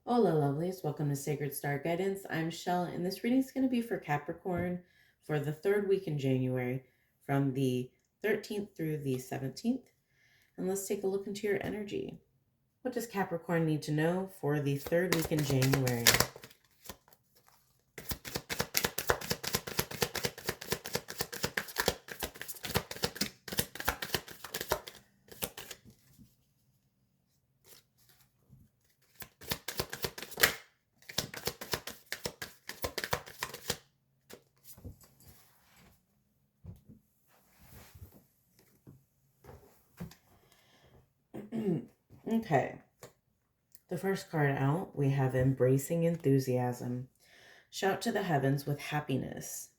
Hola, lovelies. Welcome to Sacred Star Guidance. I'm Shel, and this reading is going to be for Capricorn for the third week in January from the 13th through the 17th. And let's take a look into your energy. What does Capricorn need to know for the third week in January? Okay. The first card out, we have Embracing Enthusiasm. Shout to the heavens with happiness.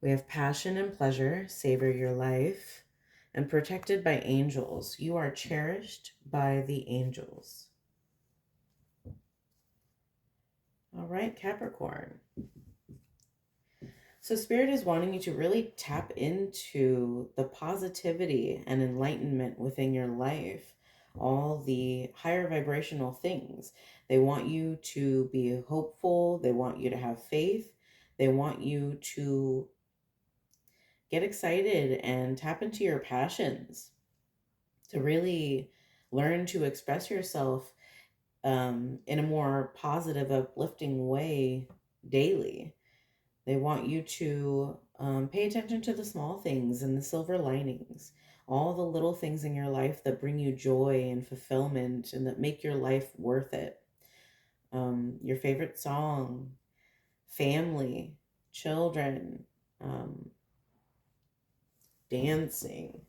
We have Passion and Pleasure. Savor your life. And Protected by Angels. You are cherished by the angels. All right, Capricorn. So Spirit is wanting you to really tap into the positivity and enlightenment within your life, all the higher vibrational things. They want you to be hopeful. They want you to have faith. They want you to get excited and tap into your passions, to really learn to express yourself in a more positive, uplifting way daily. They want you to pay attention to the small things and the silver linings, all the little things in your life that bring you joy and fulfillment and that make your life worth it. Your favorite song, family, children, um, dancing,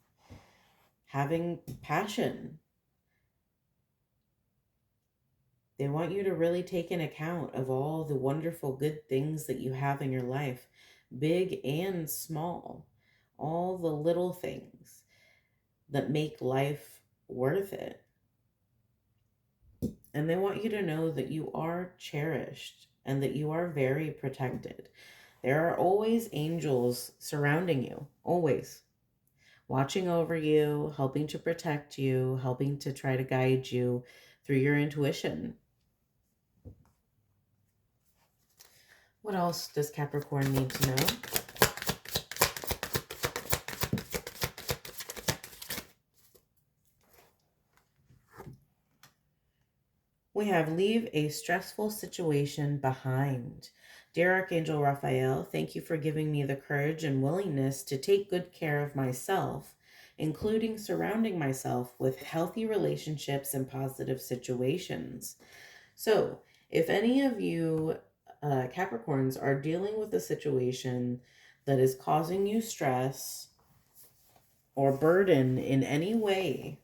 having passion. They want you to really take in account of all the wonderful good things that you have in your life, big and small, all the little things that make life worth it. And they want you to know that you are cherished and that you are very protected. There are always angels surrounding you, always watching over you, helping to protect you, helping to try to guide you through your intuition. What else does Capricorn need to know? We have leave a stressful situation behind. Dear Archangel Raphael, thank you for giving me the courage and willingness to take good care of myself, including surrounding myself with healthy relationships and positive situations. So, if any of you Capricorns are dealing with a situation that is causing you stress or burden in any way,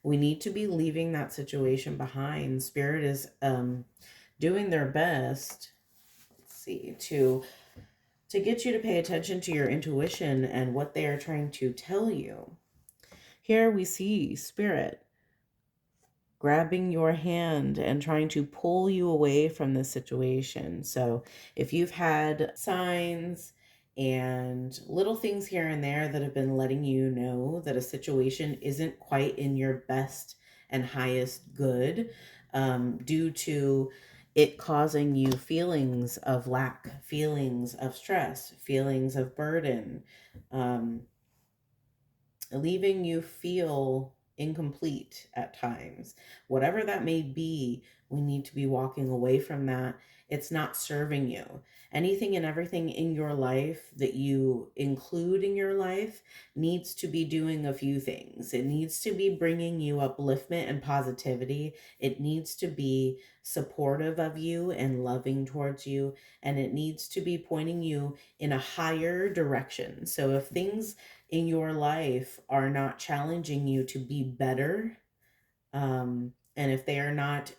we need to be leaving that situation behind. Spirit is doing their best, let's see, to get you to pay attention to your intuition and what they are trying to tell you. Here we see Spirit grabbing your hand and trying to pull you away from this situation. So if you've had signs and little things here and there that have been letting you know that a situation isn't quite in your best and highest good, due to it causing you feelings of lack, feelings of stress, feelings of burden, um, leaving you feel incomplete at times. Whatever that may be, we need to be walking away from that. It's not serving you. Anything and everything in your life that you include in your life needs to be doing a few things. It needs to be bringing you upliftment and positivity. It needs to be supportive of you and loving towards you. And it needs to be pointing you in a higher direction. So if things in your life are not challenging you to be better, and if they are not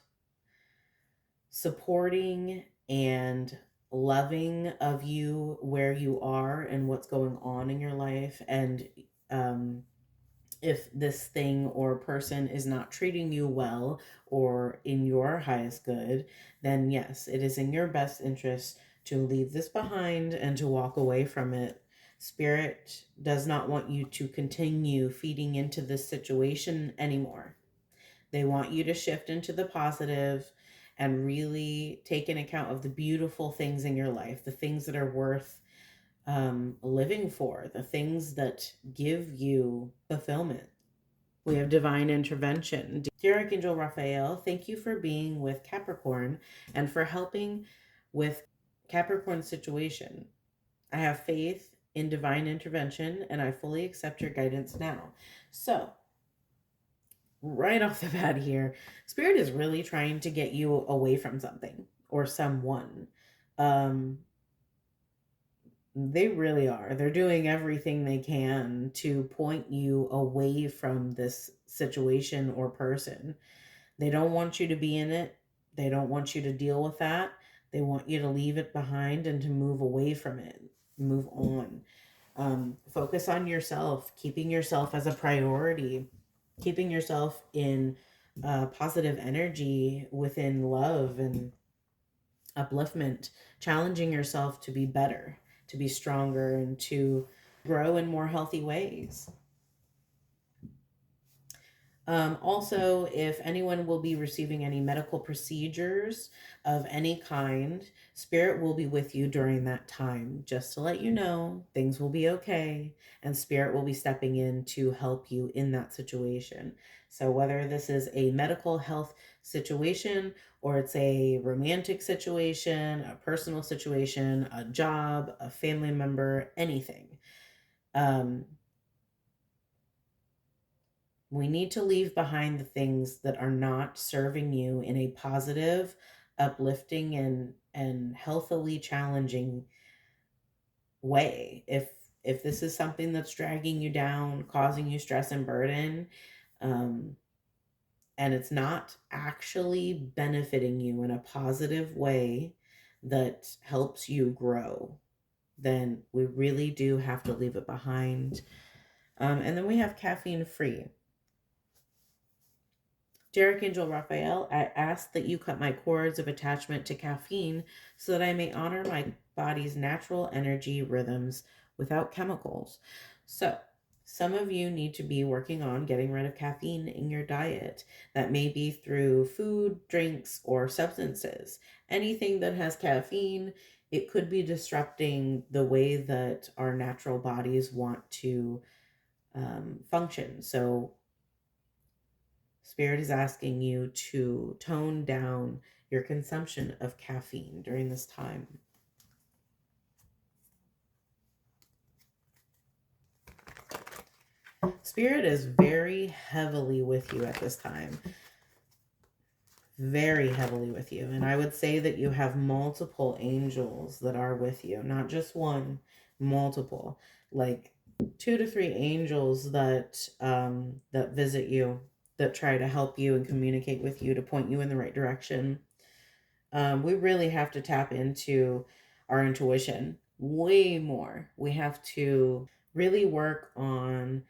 supporting and loving of you where you are and what's going on in your life, and if this thing or person is not treating you well or in your highest good, then yes, it is in your best interest to leave this behind and to walk away from it. Spirit does not want you to continue feeding into this situation anymore. They want you to shift into the positive and really take in account of the beautiful things in your life, the things that are worth living for, the things that give you fulfillment. We have divine intervention. Dear Archangel Raphael, thank you for being with Capricorn and for helping with Capricorn's situation. I have faith in divine intervention and I fully accept your guidance now. So, right off the bat here, Spirit is really trying to get you away from something or someone. Um, they really are. They're doing everything they can to point you away from this situation or person. They don't want you to be in it. They don't want you to deal with that. They want you to leave it behind and to move away from it, move on. Focus on yourself, keeping yourself as a priority, keeping yourself in positive energy within love and upliftment, challenging yourself to be better, to be stronger, and to grow in more healthy ways. Also, if anyone will be receiving any medical procedures of any kind, Spirit will be with you during that time, just to let you know things will be okay, and Spirit will be stepping in to help you in that situation. So, whether this is a medical health situation, or it's a romantic situation, a personal situation, a job, a family member, anything. We need to leave behind the things that are not serving you in a positive, uplifting, and healthily challenging way. If this is something that's dragging you down, causing you stress and burden, um, and it's not actually benefiting you in a positive way that helps you grow, then we really do have to leave it behind. And then we have caffeine free. Dear Archangel Raphael, I ask that you cut my cords of attachment to caffeine so that I may honor my body's natural energy rhythms without chemicals. So, some of you need to be working on getting rid of caffeine in your diet. That may be through food, drinks, or substances. Anything that has caffeine, it could be disrupting the way that our natural bodies want to function. So, Spirit is asking you to tone down your consumption of caffeine during this time. Spirit is very heavily with you at this time. Very heavily with you. And I would say that you have multiple angels that are with you, not just one, multiple. Like 2 to 3 angels that that visit you, that try to help you and communicate with you to point you in the right direction. We really have to tap into our intuition way more. We have to really work on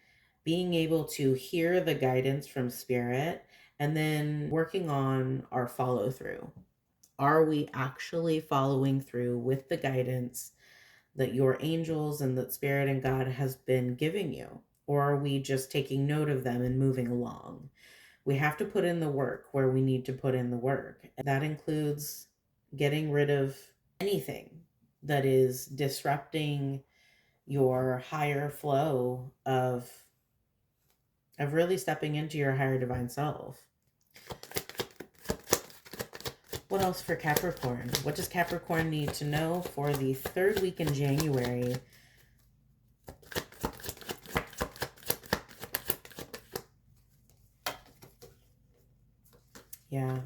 being able to hear the guidance from Spirit and then working on our follow through. Are we actually following through with the guidance that your angels and that Spirit and God has been giving you? Or are we just taking note of them and moving along? We have to put in the work where we need to put in the work. That includes getting rid of anything that is disrupting your higher flow of really stepping into your higher divine self. What else for Capricorn? What does Capricorn need to know for the 3rd week in January? Yeah.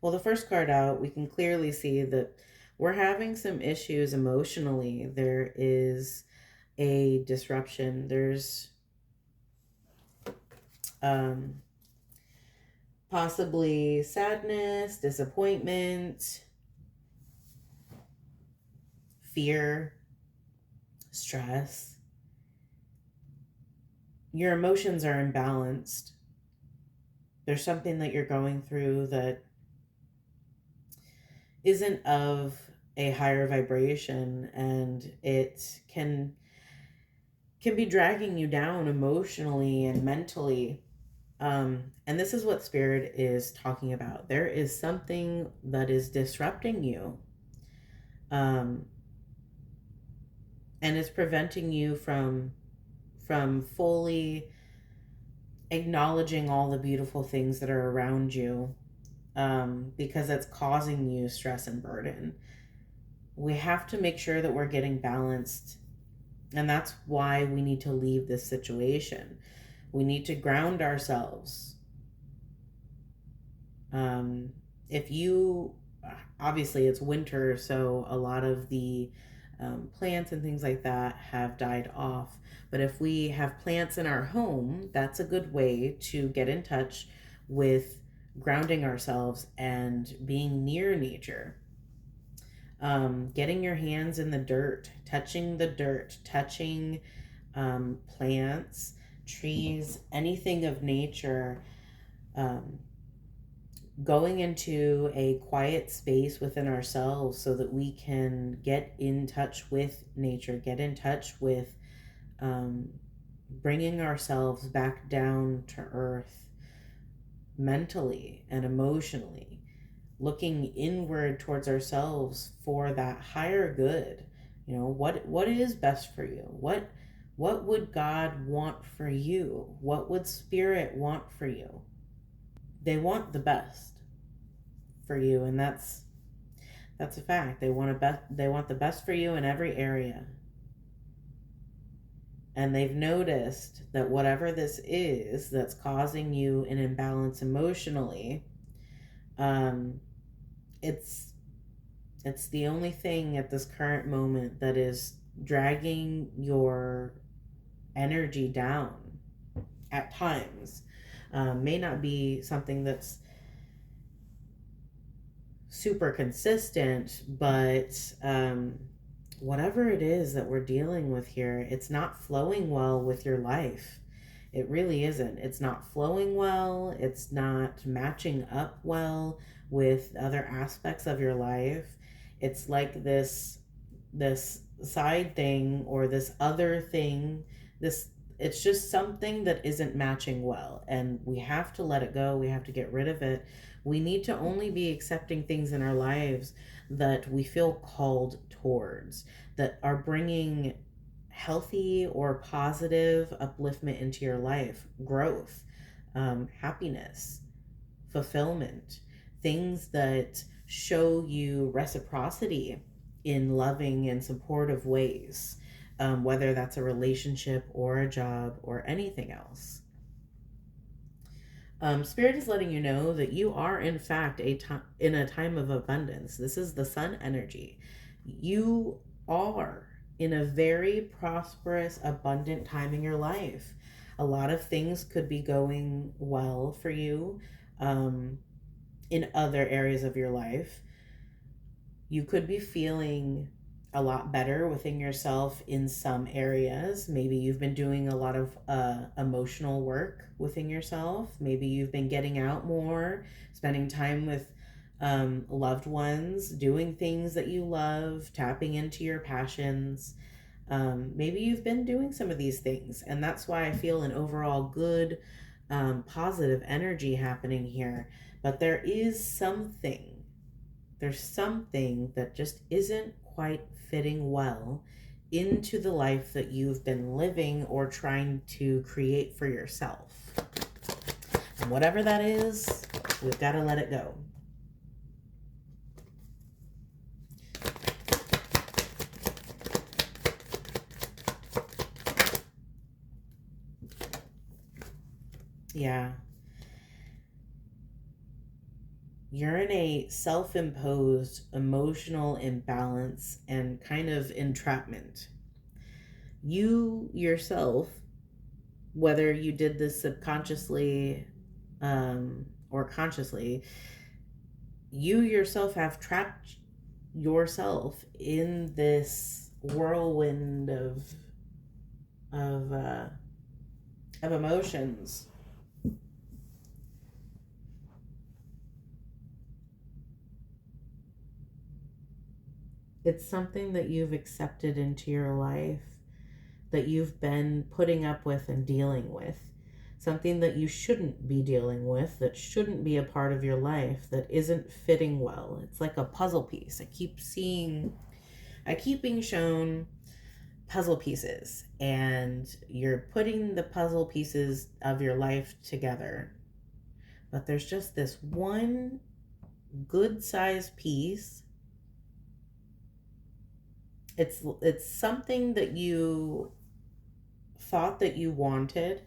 Well, the first card out, we can clearly see that we're having some issues emotionally. There is a disruption. There's possibly sadness, disappointment, fear, stress. Your emotions are imbalanced. There's something that you're going through that isn't of a higher vibration, and it can be dragging you down emotionally and mentally. And this is what Spirit is talking about. There is something that is disrupting you, um, and is preventing you from fully acknowledging all the beautiful things that are around you, because it's causing you stress and burden. We have to make sure that we're getting balanced, and that's why we need to leave this situation. We need to ground ourselves. Um, if you, obviously it's winter, so a lot of the plants and things like that have died off. But if we have plants in our home, that's a good way to get in touch with grounding ourselves and being near nature. Getting your hands in the dirt, touching plants, trees, anything of nature, um, going into a quiet space within ourselves so that we can get in touch with nature, get in touch with um, bringing ourselves back down to earth mentally and emotionally, looking inward towards ourselves for that higher good. You know, what is best for you? What would God want for you? What would Spirit want for you? They want the best for you, and that's a fact. They want the best for you in every area. And they've noticed that whatever this is that's causing you an imbalance emotionally, um, it's it's the only thing at this current moment that is dragging your energy down at times. May not be something that's super consistent, but whatever it is that we're dealing with here, it's not flowing well with your life. It really isn't. It's not flowing well. It's not matching up well with other aspects of your life. It's like this side thing or this other thing. This It's just something that isn't matching well, and we have to let it go. We have to get rid of it. We need to only be accepting things in our lives that we feel called towards, that are bringing healthy or positive upliftment into your life, growth, happiness, fulfillment, things that show you reciprocity in loving and supportive ways, whether that's a relationship or a job or anything else. Spirit is letting you know that you are, in fact, in a time of abundance. This is the sun energy. You are in a very prosperous, abundant time in your life. A lot of things could be going well for you um, in other areas of your life. You could be feeling a lot better within yourself in some areas. Maybe you've been doing a lot of emotional work within yourself. Maybe you've been getting out more, spending time with loved ones, doing things that you love, tapping into your passions. Maybe you've been doing some of these things, and that's why I feel an overall good, positive energy happening here. But there's something that just isn't quite fitting well into the life that you've been living or trying to create for yourself. And whatever that is, we've got to let it go. Yeah. You're in a self imposed emotional imbalance and kind of entrapment. You yourself, whether you did this subconsciously or consciously, you yourself have trapped yourself in this whirlwind of uh, of emotions. It's something that you've accepted into your life, that you've been putting up with and dealing with. something that you shouldn't be dealing with, that shouldn't be a part of your life, that isn't fitting well. It's like a puzzle piece. I keep being shown puzzle pieces, and you're putting the puzzle pieces of your life together. But there's just this one good sized piece. It's something that you thought that you wanted,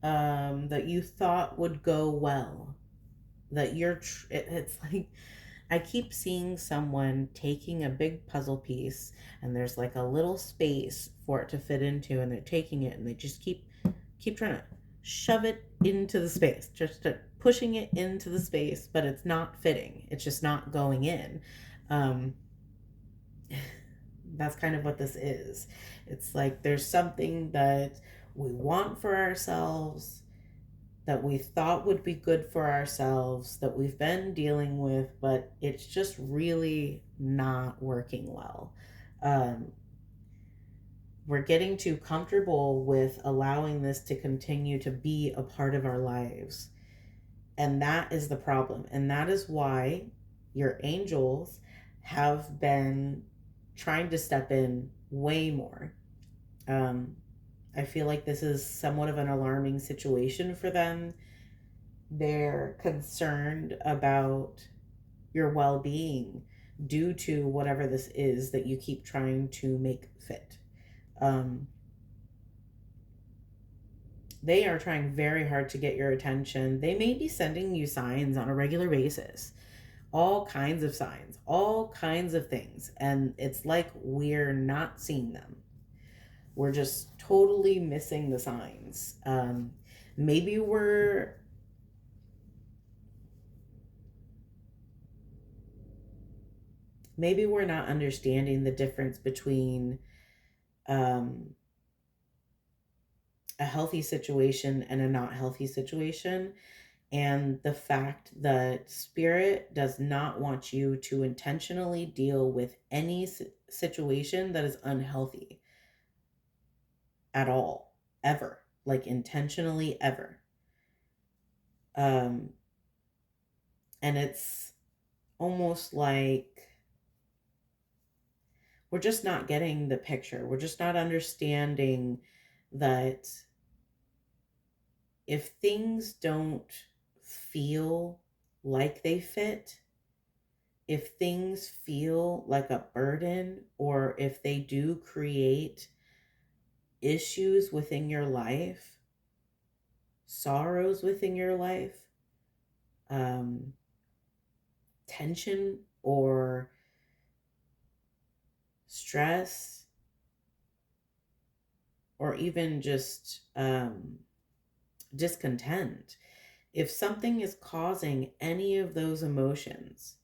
that you thought would go well, that it's like I keep seeing someone taking a big puzzle piece, and there's like a little space for it to fit into, and they're taking it and they just keep trying to shove it into the space, just pushing it into the space, but it's not fitting. It's just not going in. Um, that's kind of what this is. It's like there's something that we want for ourselves, that we thought would be good for ourselves, that we've been dealing with, but it's just really not working well. Um, we're getting too comfortable with allowing this to continue to be a part of our lives. And that is the problem. And that is why your angels have been trying to step in way more. Um, I feel like this is somewhat of an alarming situation for them. They're concerned about your well being due to whatever this is that you keep trying to make fit. Um, they are trying very hard to get your attention. They may be sending you signs on a regular basis, all kinds of signs, all kinds of things. And it's like we're not seeing them. We're just totally missing the signs. Maybe we're maybe we're not understanding the difference between um, a healthy situation and a not healthy situation, and the fact that spirit does not want you to intentionally deal with any situation that is unhealthy at all, ever, like intentionally ever. um and it's almost like we're just not getting the picture. We're just not understanding that if things don't feel like they fit, if things feel like a burden, or if they do create issues within your life, sorrows within your life, um, tension or stress, or even just discontent, if something is causing any of those emotions,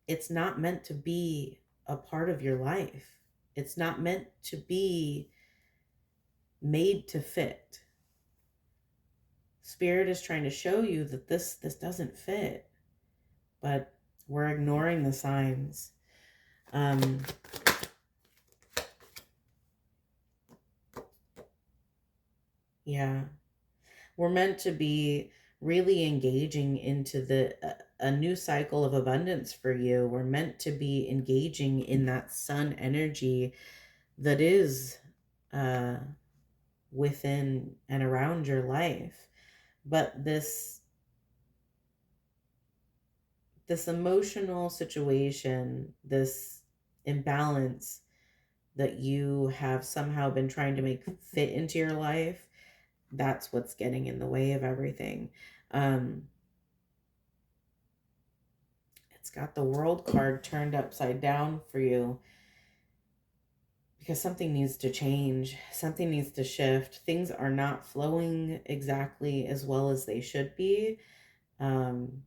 it's not meant to be a part of your life. It's not meant to be made to fit. Spirit is trying to show you that this doesn't fit, but we're ignoring the signs. Um, yeah, we're meant to be really engaging into a new cycle of abundance for you. We're meant to be engaging in that sun energy that is uh, within and around your life. But this emotional situation, this imbalance that you have somehow been trying to make fit into your life, that's what's getting in the way of everything. Um, it's got the world card turned upside down for you because something needs to change, something needs to shift. Things are not flowing exactly as well as they should be. Um,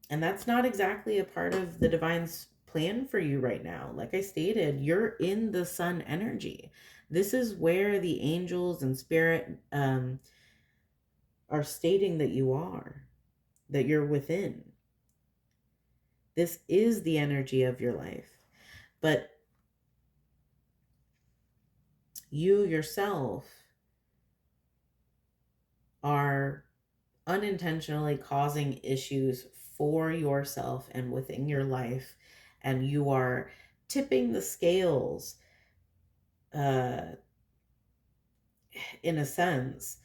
and that's not exactly a part of the divine's plan for you right now. Like I stated, you're in the sun energy. This is where the angels and spirit are stating that you are, that you're within. This is the energy of your life. But you yourself are unintentionally causing issues for yourself and within your life, and you are tipping the scales, uh, in a sense,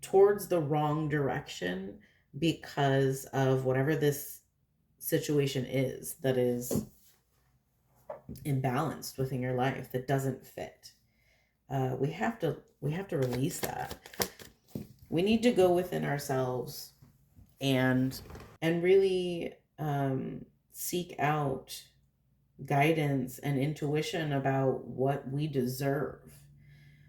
towards the wrong direction because of whatever this situation is that is imbalanced within your life, that doesn't fit. We have to release that. We need to go within ourselves and really seek out guidance and intuition about what we deserve,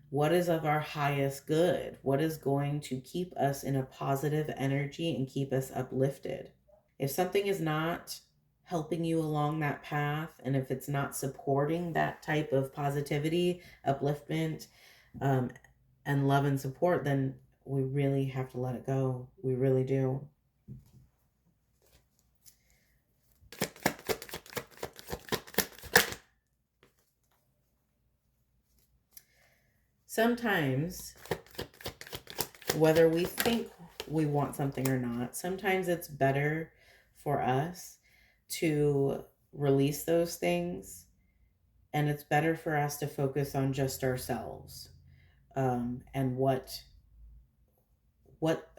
what is of our highest good, what is going to keep us in a positive energy and keep us uplifted. If something is not helping you along that path, and if it's not supporting that type of positivity, upliftment, um, and love and support, then we really have to let it go. We really do. Sometimes, whether we think we want something or not, sometimes it's better for us to release those things, and it's better for us to focus on just ourselves, and what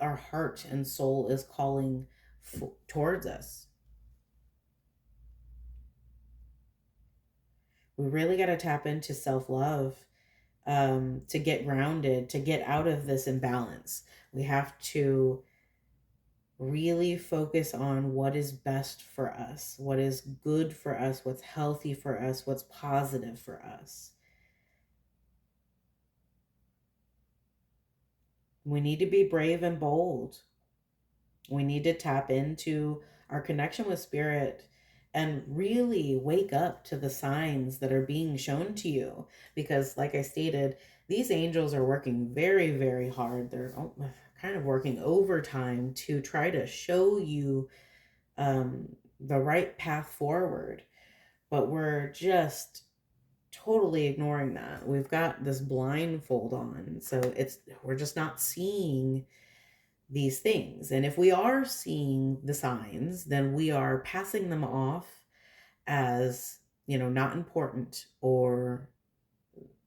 our heart and soul is calling towards us. We really got to tap into self-love, to get grounded, to get out of this imbalance. We have to really focus on what is best for us, what is good for us, what's healthy for us, what's positive for us. We need to be brave and bold. We need to tap into our connection with spirit and really wake up to the signs that are being shown to you. Because, like I stated, these angels are working very, very hard. They're kind of working overtime to try to show you the right path forward. But we're just totally ignoring that. We've got this blindfold on. So we're just not seeing these things. And if we are seeing the signs, then we are passing them off as, not important, or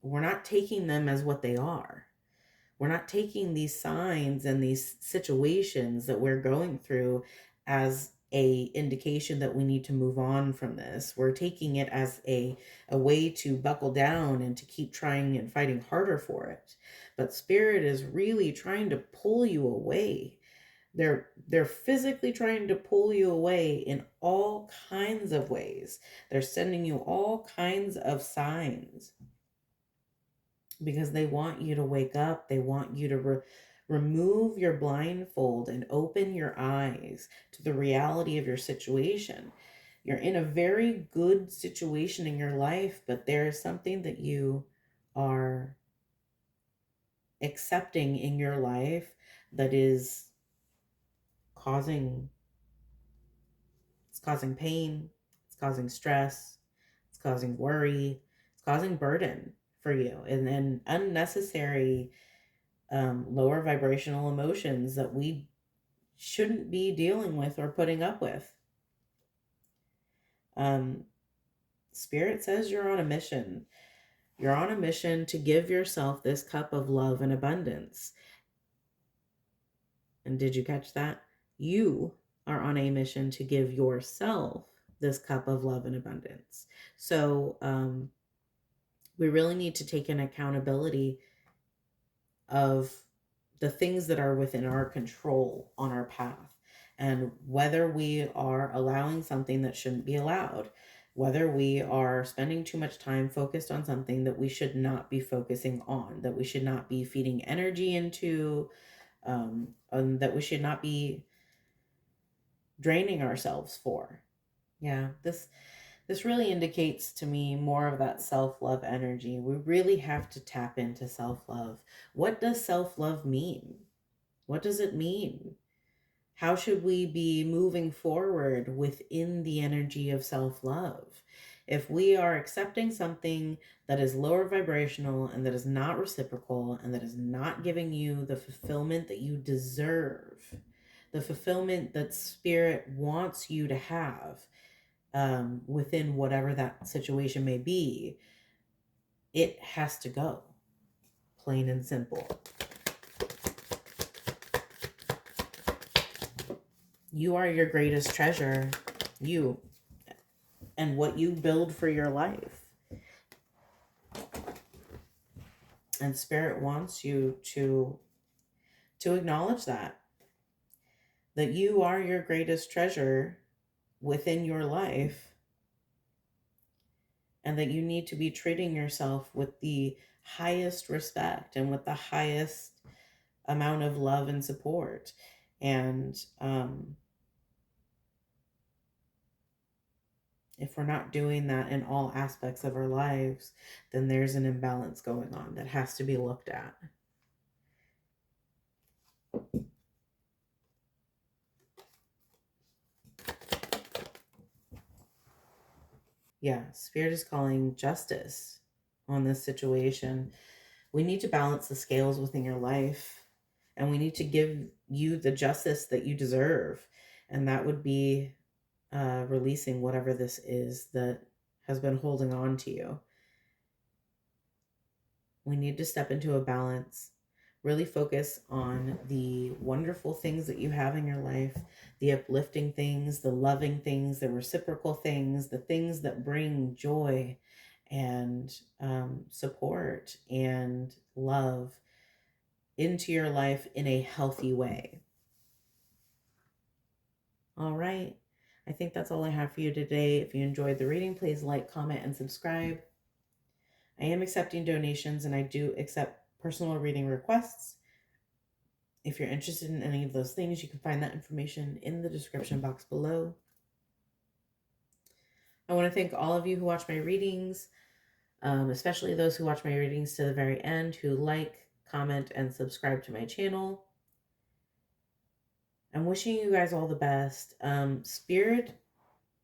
we're not taking them as what they are. We're not taking these signs and these situations that we're going through as a indication that we need to move on from this. We're taking it as a way to buckle down and to keep trying and fighting harder for it. But spirit is really trying to pull you away. They're physically trying to pull you away in all kinds of ways. They're sending you all kinds of signs because they want you to wake up. They want you to remove your blindfold and open your eyes to the reality of your situation. You're in a very good situation in your life, but there is something that you are accepting in your life that is causing it's causing pain, it's causing stress, it's causing worry, it's causing burden for you, and then unnecessary, lower vibrational emotions that we shouldn't be dealing with or putting up with. Um, Spirit says you're on a mission. You're on a mission to give yourself this cup of love and abundance. And did you catch that? You are on a mission to give yourself this cup of love and abundance. So we really need to take an accountability of the things that are within our control on our path, and whether we are allowing something that shouldn't be allowed, whether we are spending too much time focused on something that we should not be focusing on, that we should not be feeding energy into, and that we should not be draining ourselves for. Yeah, this really indicates to me more of that self-love energy. We really have to tap into self-love. What does self-love mean? What does it mean? How should we be moving forward within the energy of self-love? If we are accepting something that is lower vibrational and that is not reciprocal and that is not giving you the fulfillment that you deserve, the fulfillment that spirit wants you to have, within whatever that situation may be, it has to go. Plain and simple. You are your greatest treasure. You. And what you build for your life. And spirit wants you to acknowledge that you are your greatest treasure within your life, and that you need to be treating yourself with the highest respect and with the highest amount of love and support. And if we're not doing that in all aspects of our lives, then there's an imbalance going on that has to be looked at. Yeah, Spirit is calling justice on this situation. We need to balance the scales within your life, and we need to give you the justice that you deserve. And that would be releasing whatever this is that has been holding on to you. We need to step into a balance, really focus on the wonderful things that you have in your life, the uplifting things, the loving things, the reciprocal things, the things that bring joy and support and love into your life in a healthy way. All right. I think that's all I have for you today. If you enjoyed the reading, please like, comment, and subscribe. I am accepting donations, and I do accept personal reading requests. If you're interested in any of those things, you can find that information in the description box below. I want to thank all of you who watch my readings, especially those who watch my readings to the very end, who like, comment, and subscribe to my channel. I'm wishing you guys all the best. Spirit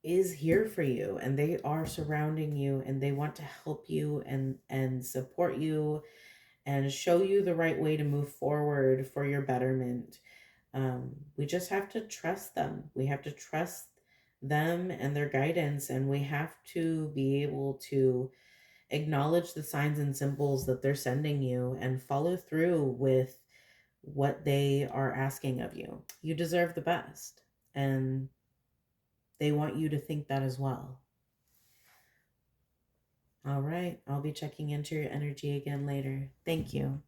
is here for you, and they are surrounding you, and they want to help you and support you and show you the right way to move forward for your betterment. We just have to trust them. We have to trust them and their guidance, and we have to be able to acknowledge the signs and symbols that they're sending you and follow through with what they are asking of you. You deserve the best, and they want you to think that as well. All right, I'll be checking into your energy again later. Thank you.